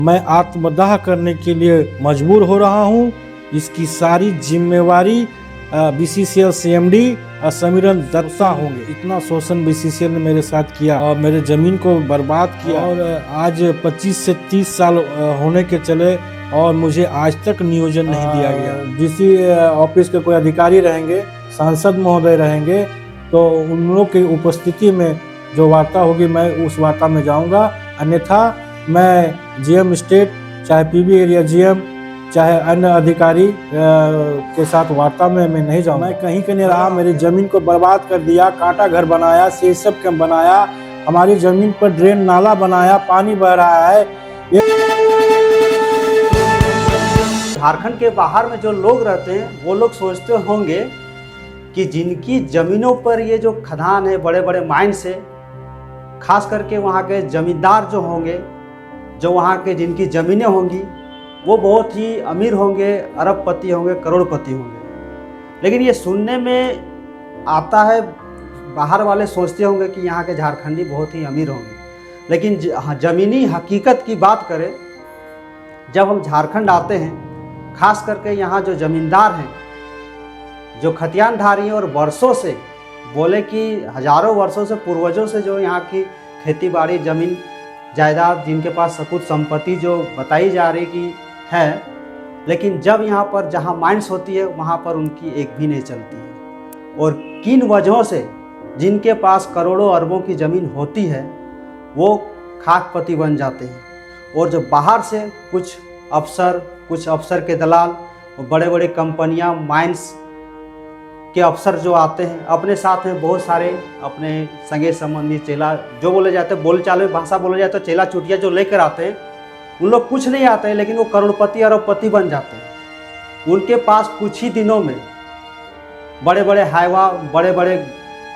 मैं आत्मदाह करने के लिए मजबूर हो रहा हूं। इसकी सारी जिम्मेवारी बीसीसीएल सीएमडी समीरन दत्ता होंगे। इतना शोषण बीसीसीएल ने मेरे साथ किया और मेरे ज़मीन को बर्बाद किया और आज 25 से 30 साल होने के चले और मुझे आज तक नियोजन नहीं दिया गया। डीसी ऑफिस के कोई अधिकारी रहेंगे, सांसद महोदय रहेंगे, तो उन लोगों की उपस्थिति में जो वार्ता होगी मैं उस वार्ता में जाऊंगा। अन्यथा मैं जीएम स्टेट, चाहे पीबी एरिया जीएम, चाहे अन्य अधिकारी के साथ वार्ता में मैं नहीं जाऊंगा। मैं कहीं के नहीं रहा। मेरी ज़मीन को बर्बाद कर दिया, कांटा घर बनाया, सेसब कैंप बनाया, हमारी ज़मीन पर ड्रेन नाला बनाया, पानी बह रहा है। झारखंड के बाहर में जो लोग रहते हैं वो लोग सोचते होंगे कि जिनकी ज़मीनों पर ये जो खदान है, बड़े बड़े माइंस है, खास करके वहाँ के ज़मींदार जो होंगे, जो वहाँ के जिनकी ज़मीनें होंगी, वो बहुत ही अमीर होंगे, अरबपति होंगे, करोड़पति होंगे। लेकिन ये सुनने में आता है, बाहर वाले सोचते होंगे कि यहाँ के झारखंडी बहुत ही अमीर होंगे। लेकिन ज़मीनी हकीकत की बात करें, जब हम झारखंड आते हैं, खास करके यहाँ जो ज़मींदार हैं, जो खतियानधारी हैं और वर्षों से, बोले कि हज़ारों वर्षों से, पूर्वजों से जो यहाँ की खेती बाड़ी, ज़मीन जायदाद, जिनके पास कुछ संपत्ति जो बताई जा रही कि है, लेकिन जब यहाँ पर जहाँ माइंस होती है वहाँ पर उनकी एक भी नहीं चलती है। और किन वजहों से जिनके पास करोड़ों अरबों की ज़मीन होती है वो खाकपति बन जाते हैं। और जो बाहर से कुछ अफसर के दलाल और बड़े बड़े कंपनियाँ, माइंस के अफसर जो आते हैं, अपने साथ में बहुत सारे अपने संगे संबंधी, चेला जो बोले जाते हैं, बोलचाल में भाषा बोले जाए तो चेला चुटिया जो लेकर आते हैं, उन लोग कुछ नहीं आते हैं, लेकिन वो करोड़पति अरबपति बन जाते हैं। उनके पास कुछ ही दिनों में बड़े बड़े हाईवा, बड़े बड़े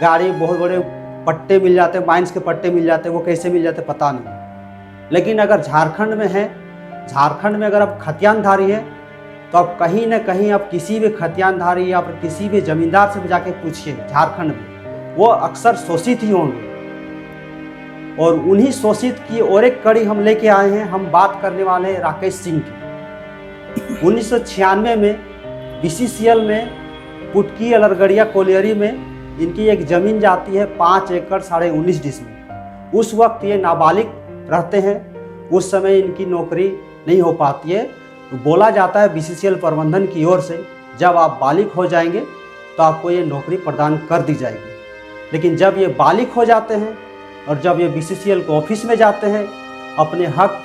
गाड़ी, बहुत बड़े पट्टे मिल जाते हैं, माइंस के पट्टे मिल जाते हैं। वो कैसे मिल जाते पता नहीं। लेकिन अगर झारखंड में है, झारखंड में अगर आप खतियानधारी है, तो आप कहीं ना कहीं आप किसी भी खतियानधारी या फिर किसी भी ज़मींदार से भी जाके पूछिए, झारखंड में वो अक्सर शोषित ही होंगे। और उन्हीं शोषित की और एक कड़ी हम लेके आए हैं। हम बात करने वाले हैं राकेश सिंह की। 1996 में बीसीसीएल में पुटकी अलरगड़िया कोलियरी में इनकी एक ज़मीन जाती है 5 एकड़ 19.5 डिसमिल। उस वक्त ये नाबालिग रहते हैं, उस समय इनकी नौकरी नहीं हो पाती है। तो बोला जाता है बीसीसीएल प्रबंधन की ओर से, जब आप बालिग हो जाएंगे तो आपको ये नौकरी प्रदान कर दी जाएगी। लेकिन जब ये बालिग हो जाते हैं और जब ये बीसीसीएल के ऑफिस में जाते हैं अपने हक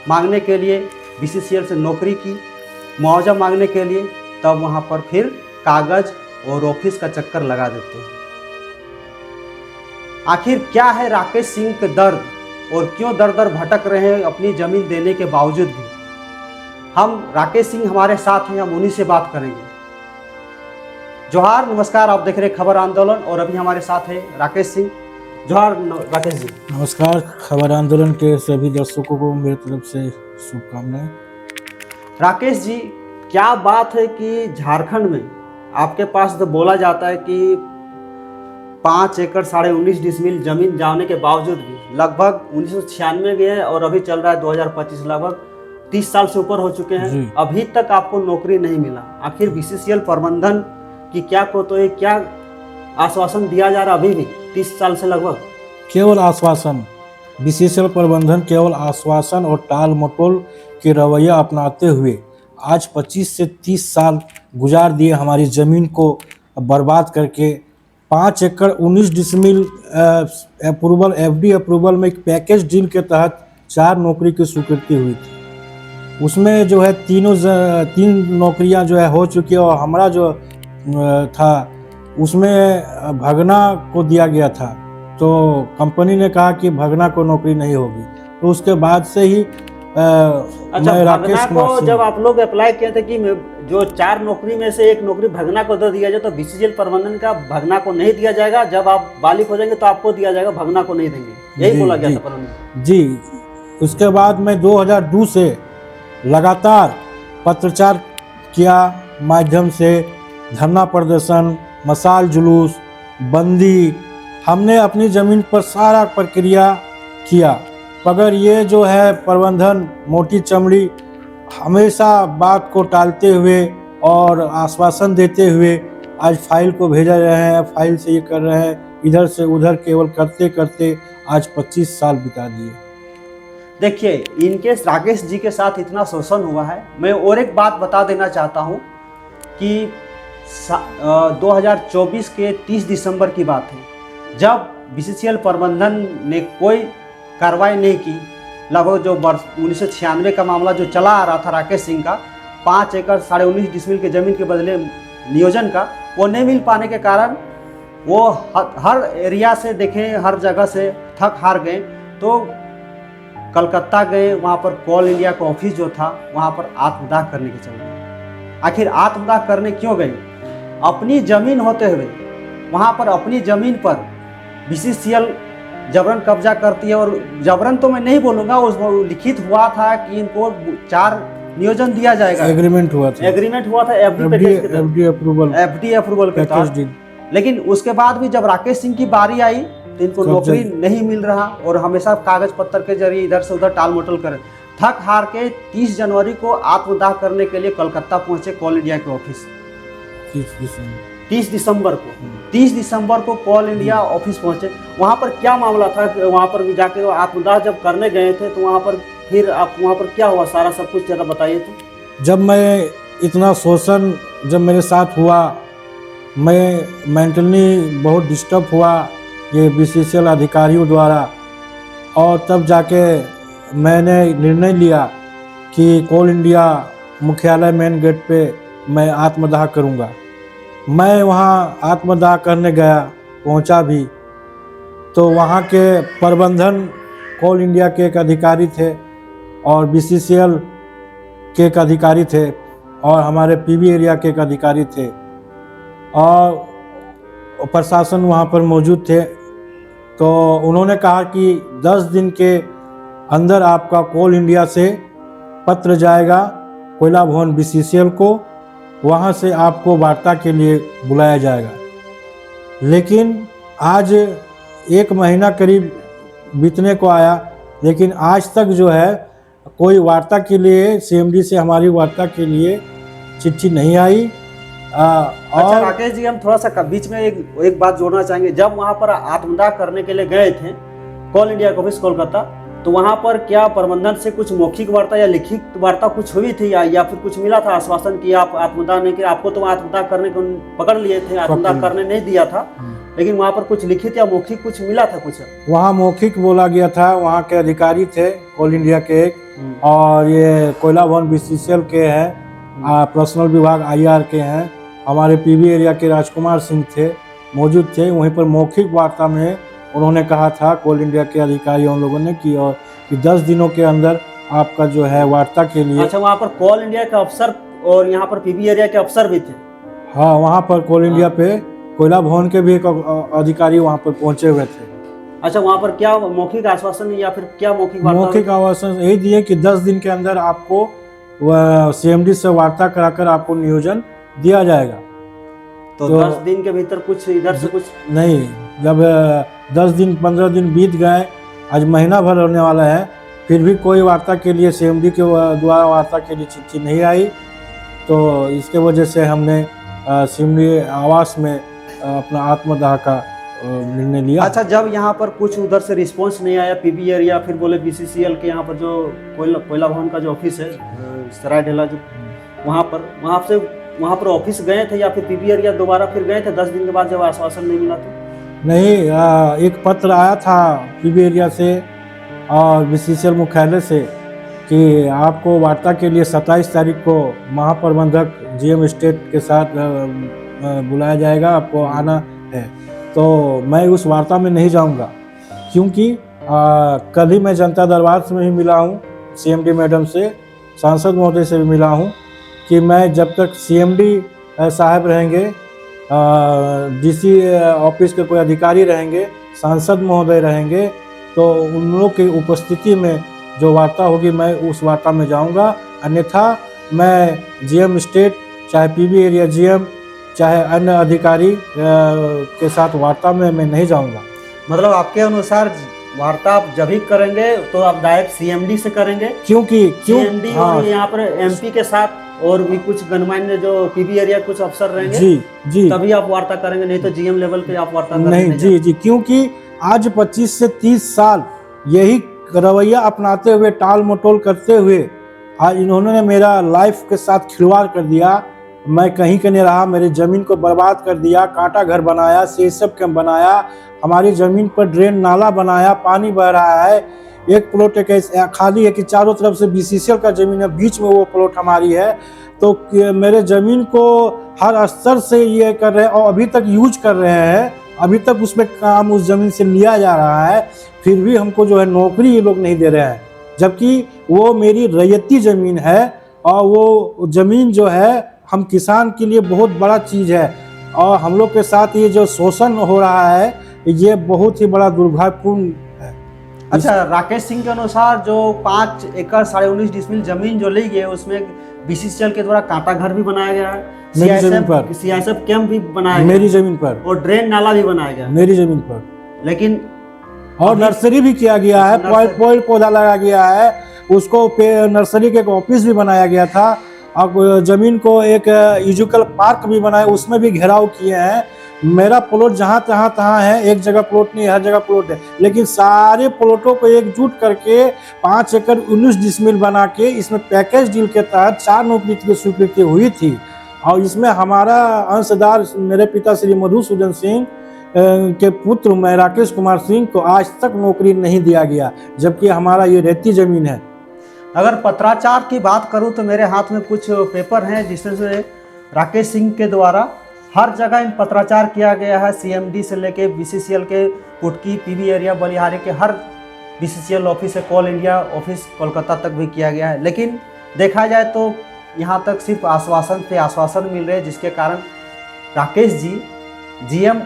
मांगने के लिए, बीसीसीएल से नौकरी की मुआवजा मांगने के लिए, तब वहाँ पर फिर कागज़ और ऑफिस का चक्कर लगा देते हैं। आखिर क्या है राकेश सिंह के दर्द और क्यों दर दर भटक रहे हैं अपनी ज़मीन देने के बावजूद भी? हम राकेश सिंह हमारे साथ हैं, हम उन्हीं से बात करेंगे। जोहार, नमस्कार, आप देख रहे हैं खबर आंदोलन और अभी हमारे साथ है राकेश सिंह। जोहार राकेश जी। नमस्कार, खबर आंदोलन के सभी दर्शकों को मेरी तरफ से शुभकामनाएं। राकेश जी, क्या बात है कि झारखंड में आपके पास तो बोला जाता है कि 5 एकड़ 19.5 डिसमिल जमीन जाने के बावजूद भी लगभग 1996 गए और अभी चल रहा है 2025, लगभग 30 साल से ऊपर हो चुके हैं, अभी तक आपको नौकरी नहीं मिला। आखिर बीसीसीएल प्रबंधन की क्या को तो ये क्या आश्वासन दिया जा रहा अभी भी 30 साल से लगभग? केवल आश्वासन, बीसीसीएल प्रबंधन केवल आश्वासन और टाल मटोल के रवैया अपनाते हुए आज 25 से 30 साल गुजार दिए हमारी ज़मीन को बर्बाद करके। 5 एकड़ 19 डिसमिल अप्रूवल, एफडी अप्रूवल में एक पैकेज डील के तहत 4 नौकरी की स्वीकृति हुई थी। उसमें जो है 3 नौकरियां जो है हो चुकी है और हमारा जो था उसमें भगना को दिया गया था। तो कंपनी ने कहा कि भगना को नौकरी नहीं होगी, तो उसके बाद से ही अच्छा, भगना को जब आप लोग अप्लाई किए थे कि जो 4 नौकरी में से 1 नौकरी भगना को दे दिया जाए, तो बीसीसीएल प्रबंधन का भगना को नहीं दिया जाएगा, जब आप बालिग हो जाएंगे तो आपको दिया जाएगा, भगना को नहीं देंगे, यही बोला गया था प्रबंधन जी। उसके बाद मैं 2002 से लगातार पत्रचार किया, माध्यम से धरना प्रदर्शन, मसाल जुलूस, बंदी, हमने अपनी ज़मीन पर सारा प्रक्रिया किया। मगर ये जो है प्रबंधन मोटी चमड़ी हमेशा बात को टालते हुए और आश्वासन देते हुए आज फाइल को भेजा रहे हैं, फाइल से ये कर रहे हैं, इधर से उधर केवल करते करते आज 25 साल बिता दिए। देखिए, इनके राकेश जी के साथ इतना शोषण हुआ है। मैं और एक बात बता देना चाहता हूँ कि 2024 के 30 दिसंबर की बात है, जब बीसीसीएल प्रबंधन ने कोई कार्रवाई नहीं की। लगभग जो वर्ष 1996 का मामला जो चला आ रहा था राकेश सिंह का, 5 एकड़ 19.5 डिसमिल की ज़मीन के बदले नियोजन का, वो नहीं मिल पाने के कारण वो हर एरिया से देखें, हर जगह से थक हार गए। तो कलकत्ता गए, वहाँ पर कोल इंडिया का ऑफिस जो था वहाँ पर आत्मदाह करने के चल गए। आखिर आत्मदाह करने क्यों गए? अपनी ज़मीन होते हुए वहाँ पर अपनी ज़मीन पर बीसीसीएल जबरन कब्जा करती है। और जबरन तो मैं नहीं बोलूँगा, उस लिखित हुआ था कि इनको 4 नियोजन दिया जाएगा। एग्रीमेंट हुआ था एफडी अप्रूवल के तहत। लेकिन उसके बाद भी जब राकेश सिंह की बारी आई तो इनको नौकरी नहीं मिल रहा और हमेशा कागज पत्तर के जरिए इधर से उधर टाल मटोल कर थक हार के 30 जनवरी को आत्मदाह करने के लिए कलकत्ता पहुंचे कोल इंडिया के ऑफिस। 30 दिसंबर को कोल इंडिया ऑफिस पहुंचे। वहां पर क्या मामला था? वहां पर भी जाके आत्मदाह जब करने गए थे तो वहां पर फिर आप वहां पर क्या हुआ, सारा सब कुछ जरा बताइए। तो जब मैं इतना शोषण जब मेरे साथ हुआ, मैं मेंटली बहुत डिस्टर्ब हुआ ये बीसीसीएल अधिकारियों द्वारा, और तब जाके मैंने निर्णय लिया कि कोल इंडिया मुख्यालय मेन गेट पे मैं आत्मदाह करूंगा। मैं वहाँ आत्मदाह करने गया, पहुँचा भी तो वहाँ के प्रबंधन कोल इंडिया के एक अधिकारी थे और बीसीसीएल के एक अधिकारी थे और हमारे पीबी एरिया के एक अधिकारी थे और प्रशासन वहाँ पर मौजूद थे। तो उन्होंने कहा कि 10 दिन के अंदर आपका कोल इंडिया से पत्र जाएगा कोयला भवन बीसीसीएल को, वहाँ से आपको वार्ता के लिए बुलाया जाएगा। लेकिन आज 1 महीना करीब बीतने को आया, लेकिन आज तक जो है कोई वार्ता के लिए सीएमडी से हमारी वार्ता के लिए चिट्ठी नहीं आई। अच्छा राकेश जी, हम थोड़ा सा बीच में एक बात जोड़ना चाहेंगे। जब वहाँ पर आत्मदाह करने के लिए गए थे कोल इंडिया के ऑफिस कोलकाता, तो वहाँ पर क्या प्रबंधन से कुछ मौखिक वार्ता या लिखित वार्ता कुछ हुई थी या फिर कुछ मिला था आश्वासन कि आप आत्मदाह नहीं किया? आपको तो आत्मदाह करने को पकड़ लिए थे, आत्मदाह करने नहीं दिया था, लेकिन वहाँ पर कुछ लिखित या मौखिक कुछ मिला था? कुछ वहाँ मौखिक बोला गया था। वहाँ के अधिकारी थे कोल इंडिया के एक, और ये कोयला भवन बीसीसीएल के हैं, पर्सनल विभाग IR के हैं, हमारे पीबी एरिया के राजकुमार सिंह थे, मौजूद थे। वहीं पर मौखिक वार्ता में उन्होंने कहा था कोल इंडिया के अधिकारियों लोगों ने कि 10 दिनों के अंदर आपका जो है वार्ता के लिए। अच्छा, वहाँ पर कोल इंडिया के अफसर और यहाँ पर पीबी एरिया के अफसर भी थे? हाँ, वहाँ पर कोल इंडिया पे कोयला भवन के भी एक अधिकारी वहाँ पर पहुँचे हुए थे। अच्छा, वहाँ पर क्या मौखिक आश्वासन या फिर क्या मौखिक आश्वासन यही दिए कि 10 दिन के अंदर आपको सीएमडी से वार्ता कराकर आपको नियोजन दिया जाएगा। तो 10 दिन के भीतर कुछ इधर से कुछ नहीं। जब 10 दिन 15 दिन बीत गए, आज महीना भर होने वाला है, फिर भी कोई वार्ता के लिए सीएमडी के द्वारा वार्ता के लिए चिट्ठी नहीं आई। तो इसके वजह से हमने सीएमडी आवास में अपना आत्मदाह का निर्णय लिया। अच्छा, जब यहाँ पर कुछ उधर से रिस्पांस नहीं आया पीबी एरिया, फिर बोले बीसीसीएल के यहाँ पर जो कोयला भवन का जो ऑफिस है सराय ढेला, जो वहाँ पर ऑफिस गए थे या फिर पीबी एरिया दोबारा फिर गए थे 10 दिन के बाद जब आश्वासन नहीं मिला? तो नहीं, एक पत्र आया था पीबी एरिया से और बीसीसीएल मुख्यालय से कि आपको वार्ता के लिए 27 तारीख को महाप्रबंधक GM स्टेट के साथ बुलाया जाएगा, आपको आना है। तो मैं उस वार्ता में नहीं जाऊंगा, क्योंकि कल ही मैं जनता दरबार से भी मिला हूँ, CMD मैडम से, सांसद महोदय से भी मिला हूँ कि मैं जब तक CMD साहब रहेंगे, DC ऑफिस के कोई अधिकारी रहेंगे, सांसद महोदय रहेंगे, तो उन लोगों की उपस्थिति में जो वार्ता होगी मैं उस वार्ता में जाऊंगा। अन्यथा मैं GM स्टेट, चाहे पीबी एरिया GM, चाहे अन्य अधिकारी के साथ वार्ता में मैं नहीं जाऊंगा। मतलब आपके अनुसार वार्ता आप जब भी करेंगे तो आप डायरेक्ट सीएमडी से करेंगे, क्योंकि सीएमडी हाँ और यहाँ पर एमपी के साथ और भी कुछ गणमान्य जो पीबी एरिया कुछ अफसर रहेंगे, जी जी तभी आप वार्ता करेंगे, नहीं तो जीएम लेवल पे आप वार्ता करने नहीं जी जी, क्योंकि आज 25 से 30 साल यही रवैया अपनाते हुए, टाल मटोल करते हुए आज इन्होंने मेरा लाइफ के साथ खिलवाड़ कर दिया। मैं कहीं के नहीं रहा, मेरी ज़मीन को बर्बाद कर दिया, कांटा घर बनाया, सेसब कैंप बनाया, हमारी ज़मीन पर ड्रेन नाला बनाया, पानी बह रहा है। एक प्लॉट एक ऐसा खाली है कि चारों तरफ से बीसीसीएल का ज़मीन है, बीच में वो प्लॉट हमारी है। तो मेरे ज़मीन को हर स्तर से ये कर रहे हैं और अभी तक यूज कर रहे हैं, अभी तक उसमें काम उस ज़मीन से लिया जा रहा है, फिर भी हमको जो है नौकरी ये लोग नहीं दे रहे हैं, जबकि वो मेरी रैयती ज़मीन है और वो ज़मीन जो है हम किसान के लिए बहुत बड़ा चीज़ है। और हम लोग के साथ ये जो शोषण हो रहा है ये बहुत ही बड़ा दुर्भाग्यपूर्ण है। अच्छा, राकेश सिंह के अनुसार जो 5 एकड़ 19.5 डिसमिल जमीन जो ली गई है उसमें बीसीसीएल के द्वारा कांटा घर भी बनाया गया है, मेरी जमीन पर सीआईएसएफ कैंप भी बनाया गया, मेरी ज़मीन पर, और ड्रेन नाला भी बनाया गया मेरी ज़मीन पर, लेकिन और नर्सरी भी किया गया है, पेड़ पौधा लगाया गया है, उसको नर्सरी के एक ऑफिस भी बनाया गया था। अब जमीन को एक म्यूजिकल पार्क भी बनाया, उसमें भी घेराव किए हैं। मेरा प्लॉट जहाँ तहाँ है, एक जगह प्लॉट नहीं, हर जगह प्लॉट है, लेकिन सारे प्लॉटों को एकजुट करके 5 एकड़ 19 डिसमिल बना के इसमें पैकेज डील के तहत 4 नौकरी की स्वीकृति हुई थी। और इसमें हमारा अंशदार मेरे पिता श्री मधुसूदन सिंह के पुत्र मैं राकेश कुमार सिंह को आज तक नौकरी नहीं दिया गया, जबकि हमारा ये रेती ज़मीन है। अगर पत्राचार की बात करूं तो मेरे हाथ में कुछ पेपर हैं जिसमें से राकेश सिंह के द्वारा हर जगह इन पत्राचार किया गया है, सीएमडी से लेके बीसीसीएल के कुटकी, पीबी एरिया, बलिहारी के हर बीसीसीएल ऑफिस है, कोल इंडिया ऑफिस कोलकाता तक भी किया गया है। लेकिन देखा जाए तो यहाँ तक सिर्फ आश्वासन पे आश्वासन मिल रहे हैं, जिसके कारण राकेश जी जीएम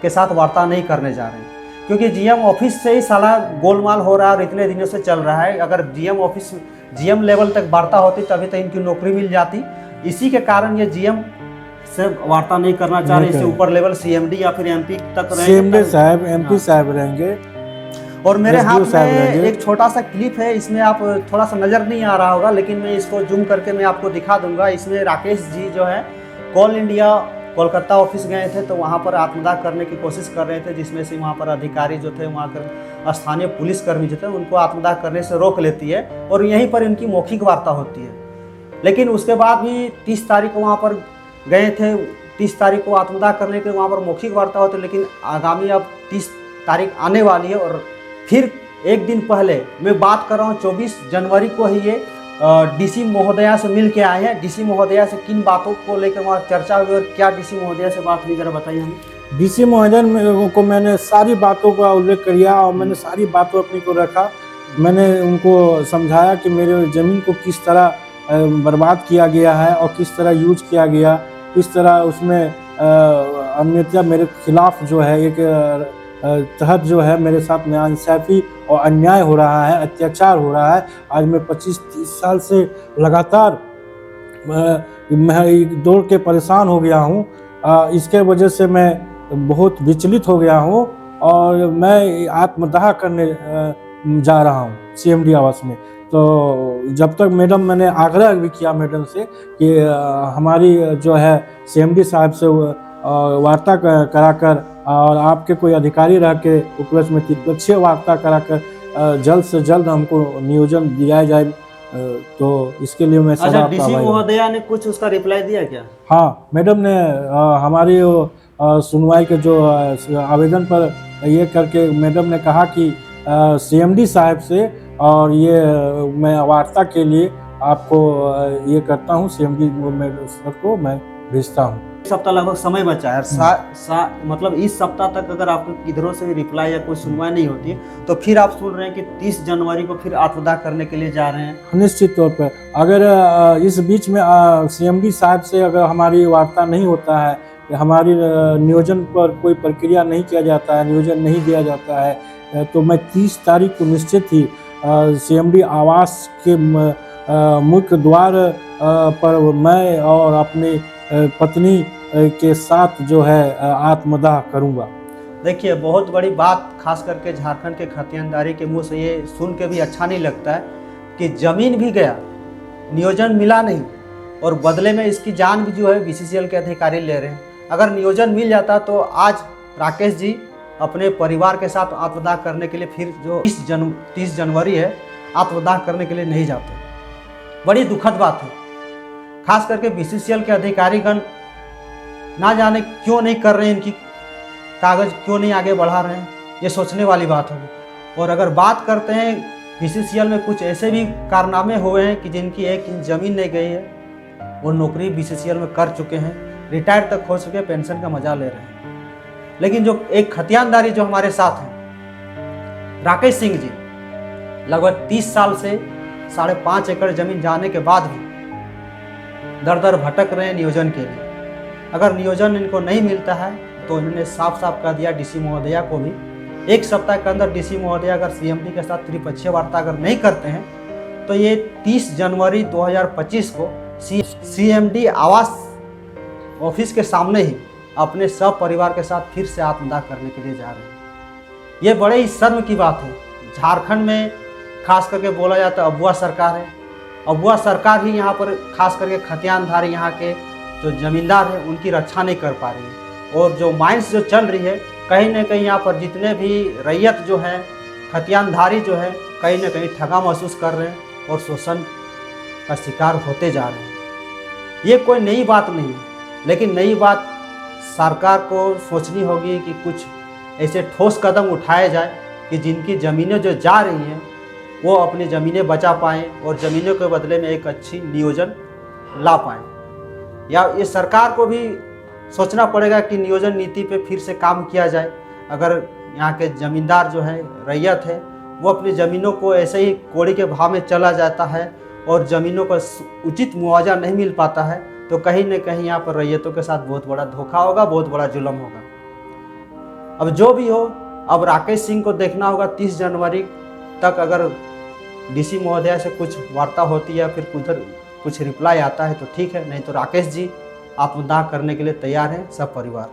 के साथ वार्ता नहीं करने जा रहे हैं, क्योंकि जीएम ऑफिस से ही साला गोलमाल हो रहा है और इतने दिनों से चल रहा है। अगर जीएम लेवल तक वार्ता होती तभी तो इनकी नौकरी मिल जाती। इसी के कारण ये जीएम से वार्ता नहीं करना चाह रहे, इससे ऊपर लेवल सीएमडी या फिर एमपी तक रहेंगे, सीएमडी साहब, एमपी साहब रहेंगे। और मेरे हाथ में एक छोटा सा क्लिप है, इसमें आप थोड़ा सा नज़र नहीं आ रहा होगा, लेकिन मैं इसको जूम करके मैं आपको दिखा दूंगा। इसमें राकेश जी जो है कोल इंडिया कोलकाता ऑफिस गए थे, तो वहाँ पर आत्मदाह करने की कोशिश कर रहे थे, जिसमें से वहाँ पर अधिकारी जो थे, वहाँ के स्थानीय पुलिसकर्मी जो थे, उनको आत्मदाह करने से रोक लेती है और यहीं पर इनकी मौखिक वार्ता होती है। लेकिन उसके बाद भी 30 तारीख को वहाँ पर गए थे, 30 तारीख को आत्मदाह करने के वहाँ पर मौखिक वार्ता होती है, लेकिन आगामी अब 30 तारीख आने वाली है और फिर एक दिन पहले मैं बात कर रहा हूँ 24 जनवरी को ही ये डीसी महोदया से मिल के आए हैं। डीसी महोदया से किन बातों को लेकर वहाँ चर्चा हुई और क्या डीसी महोदया से बात हुई, जरा बताइए हमें। डीसी महोदय को मैंने सारी बातों का उल्लेख किया और मैंने सारी बातों अपनी को रखा। मैंने उनको समझाया कि मेरे ज़मीन को किस तरह बर्बाद किया गया है और किस तरह यूज किया गया, किस तरह उसमें अन्यथा मेरे खिलाफ जो है एक तहत जो है मेरे साथ नाइंसाफ़ी और अन्याय हो रहा है, अत्याचार हो रहा है। आज मैं 25-30 साल से लगातार मैं दौड़ के परेशान हो गया हूँ। इसके वजह से मैं बहुत विचलित हो गया हूँ और मैं आत्मदाह करने जा रहा हूँ सीएमडी आवास में। तो जब तक मैडम, मैंने आग्रह भी किया मैडम से कि हमारी जो है सीएमडी साहब से वार्ता कराकर और आपके कोई अधिकारी रह के उपलक्ष्य में त्रिपक्षीय वार्ता कराकर जल्द से जल्द हमको नियोजन दिया जाए, तो इसके लिए मैं अच्छा, डीसी महोदया ने कुछ उसका रिप्लाई दिया क्या? हाँ, मैडम ने हमारी सुनवाई के जो आवेदन पर ये करके मैडम ने कहा कि सीएमडी साहब से और ये मैं वार्ता के लिए आपको ये करता हूँ, सीएमडी सर को मैं भेजता हूँ। सप्ताह लगभग समय बचा है, मतलब इस सप्ताह तक अगर आपको किधरों से रिप्लाई या कोई सुनवाई नहीं होती है तो फिर आप सुन रहे हैं कि 30 जनवरी को फिर आत्मदाह करने के लिए जा रहे हैं। निश्चित तौर पर अगर इस बीच में सीएमडी साहब से अगर हमारी वार्ता नहीं होता है, हमारी नियोजन पर कोई प्रक्रिया नहीं किया जाता है, नियोजन नहीं दिया जाता है, तो मैं 30 तारीख को निश्चित ही सीएमडी आवास के मुख्य द्वार पर मैं और अपनी पत्नी के साथ जो है आत्मदाह करूंगा। देखिए, बहुत बड़ी बात खास करके झारखंड के खतियानदारी के मुंह से ये सुन के भी अच्छा नहीं लगता है कि ज़मीन भी गया, नियोजन मिला नहीं और बदले में इसकी जान भी जो है बीसीसीएल के अधिकारी ले रहे हैं। अगर नियोजन मिल जाता तो आज राकेश जी अपने परिवार के साथ आत्मदाह करने के लिए फिर जो 30 जनवरी है आत्मदाह करने के लिए नहीं जाते। बड़ी दुखद बात है, खास करके बीसीसीएल के अधिकारीगण ना जाने क्यों नहीं कर रहे हैं, इनकी कागज़ क्यों नहीं आगे बढ़ा रहे हैं, ये सोचने वाली बात होगी। और अगर बात करते हैं बीसीसीएल में कुछ ऐसे भी कारनामे हुए हैं कि जिनकी 1 इंच ज़मीन नहीं गई है, वो नौकरी बीसीसीएल में कर चुके हैं, रिटायर तक हो चुके, पेंशन का मजा ले रहे हैं। लेकिन जो एक खतियानदारी जो हमारे साथ हैं, राकेश सिंह जी लगभग 30 साल से 5.5 एकड़ ज़मीन जाने के बाद भी दर दर भटक रहे हैं नियोजन के लिए। अगर नियोजन इनको नहीं मिलता है तो इन्होंने साफ साफ कह दिया डीसी महोदया को भी, 1 सप्ताह के अंदर डीसी महोदया अगर सीएमडी के साथ त्रिपक्षीय वार्ता अगर नहीं करते हैं तो ये 30 जनवरी 2025 को सीएमडी आवास ऑफिस के सामने ही अपने सब परिवार के साथ फिर से आत्मदाह करने के लिए जा रहे हैं। ये बड़े ही शर्म की बात है। झारखंड में खास करके बोला जाता है अबुआ सरकार है, अबुआ सरकार ही यहाँ पर खास करके खतियानधारी यहाँ के जो ज़मींदार हैं उनकी रक्षा नहीं कर पा रही है। और जो माइंस जो चल रही है, कहीं ना कहीं यहाँ पर जितने भी रैयत जो है, खतियानधारी जो है, कहीं ना कहीं ठगा महसूस कर रहे हैं और शोषण का शिकार होते जा रहे हैं। ये कोई नई बात नहीं है, लेकिन नई बात सरकार को सोचनी होगी कि कुछ ऐसे ठोस कदम उठाए जाए कि जिनकी ज़मीनें जो जा रही हैं वो अपनी ज़मीनें बचा पाएँ और ज़मीनों के बदले में एक अच्छी नियोजन ला पाएँ। या ये सरकार को भी सोचना पड़ेगा कि नियोजन नीति पे फिर से काम किया जाए। अगर यहाँ के ज़मींदार जो है, रैयत है, वो अपनी ज़मीनों को ऐसे ही कौड़ी के भाव में चला जाता है और ज़मीनों का उचित मुआवजा नहीं मिल पाता है, तो कहीं न कहीं यहाँ पर रैयतों के साथ बहुत बड़ा धोखा होगा, बहुत बड़ा जुल्म होगा। अब जो भी हो, अब राकेश सिंह को देखना होगा 30 जनवरी तक अगर डीसी महोदया से कुछ वार्ता होती है, फिर उधर कुछ रिप्लाई आता है तो ठीक है, नहीं तो राकेश जी आत्मदाह करने के लिए तैयार हैं सब परिवार।